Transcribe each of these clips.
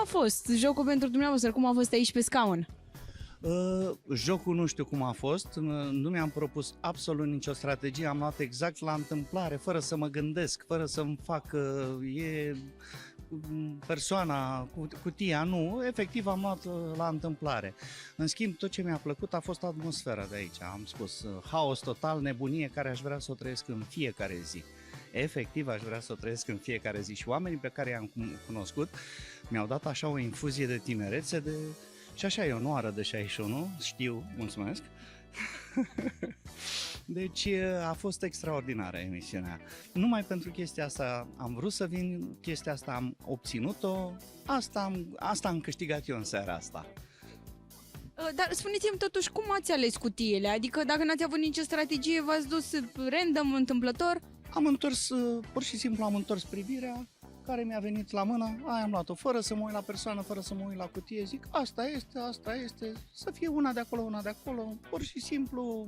a fost jocul pentru dumneavoastră? Cum a fost aici pe scaun? Jocul nu știu cum a fost, nu mi-am propus absolut nicio strategie, am luat exact la întâmplare, fără să mă gândesc, fără să-mi fac persoana, cutia, nu, efectiv am luat la întâmplare. În schimb, tot ce mi-a plăcut a fost atmosfera de aici, am spus, haos total, nebunie care aș vrea să o trăiesc în fiecare zi. Efectiv, aș vrea să o trăiesc în fiecare zi și oamenii pe care i-am cunoscut mi-au dat așa o infuzie de tinerețe, și așa e o noară de 61, știu, mulțumesc. Deci a fost extraordinară emisiunea. Numai pentru chestia asta am vrut să vin, chestia asta am obținut-o, asta am câștigat eu în seara asta. Dar spuneți-mi totuși cum ați ales cutiile? Adică dacă n-ați avut nicio strategie, v-ați dus random, întâmplător? Am întors, pur și simplu am întors privirea care mi-a venit la mână, aia am luat-o, fără să mă uit la persoană, fără să mă uit la cutie, zic, asta este, să fie una de acolo, pur și simplu,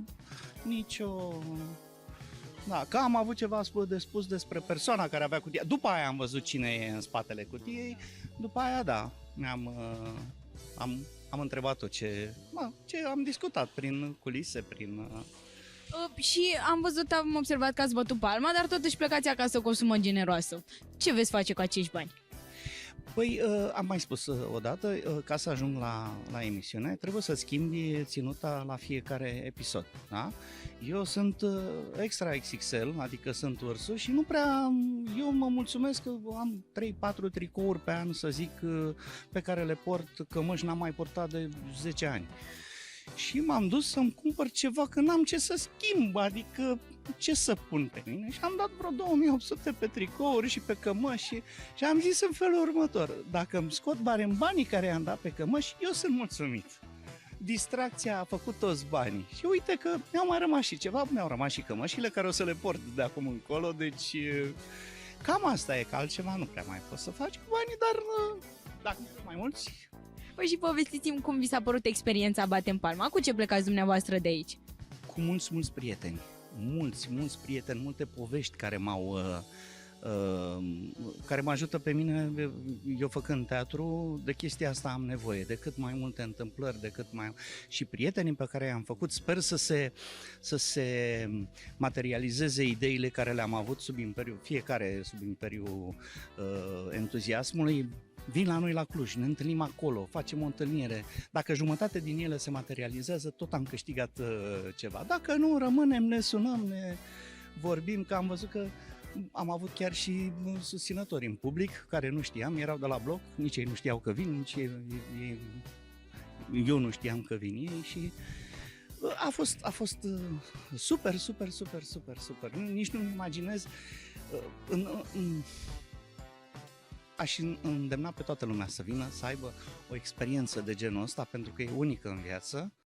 nicio... Da, că am avut ceva de spus despre persoana care avea cutia, după aia am văzut cine e în spatele cutiei, după aia, da, am întrebat-o ce am discutat prin culise, prin... Și am observat că ați bătut palma, dar totuși plecați acasă cu o sumă generoasă. Ce veți face cu acești bani? Păi, am mai spus odată, ca să ajung la emisiune, trebuie să schimbi ținuta la fiecare episod, da? Eu sunt extra XXL, adică sunt ursul și nu prea, eu mă mulțumesc că am 3-4 tricouri pe an, să zic, pe care le port, cămăși n-am mai portat de 10 ani. Și m-am dus să-mi cumpăr ceva, că n-am ce să schimb, adică ce să pun pe mine. Și am dat vreo 2800 pe tricouri și pe cămăși și am zis în felul următor, dacă îmi scot banii care i-am dat pe cămăși, eu sunt mulțumit. Distracția a făcut toți banii și uite că mi-au mai rămas și ceva, mi-au rămas și cămășile care o să le port de acum încolo, deci cam asta e, că altceva nu prea mai poți să faci cu banii, dar dacă nu mai mulți... Păi și povestiți-mi cum vi s-a părut experiența Batem Palma, cu ce plecați dumneavoastră de aici? Cu mulți prieteni, mulți prieteni, multe povești care care mă ajută pe mine, eu făcând teatru, de chestia asta am nevoie, de cât mai multe întâmplări, și prietenii pe care i-am făcut, sper să se materializeze ideile care le-am avut fiecare sub imperiul entuziasmului. Vin la noi la Cluj, ne întâlnim acolo, facem o întâlnire. Dacă jumătate din ele se materializează, tot am câștigat ceva. Dacă nu, rămânem, ne sunăm, ne vorbim, că am văzut că am avut chiar și susținători în public, care nu știam, erau de la bloc, nici ei nu știau că vin, nici eu nu știam că vin ei și a fost super. Nici nu-mi imaginez. Aș îndemna pe toată lumea să vină, să aibă o experiență de genul ăsta, pentru că e unică în viață.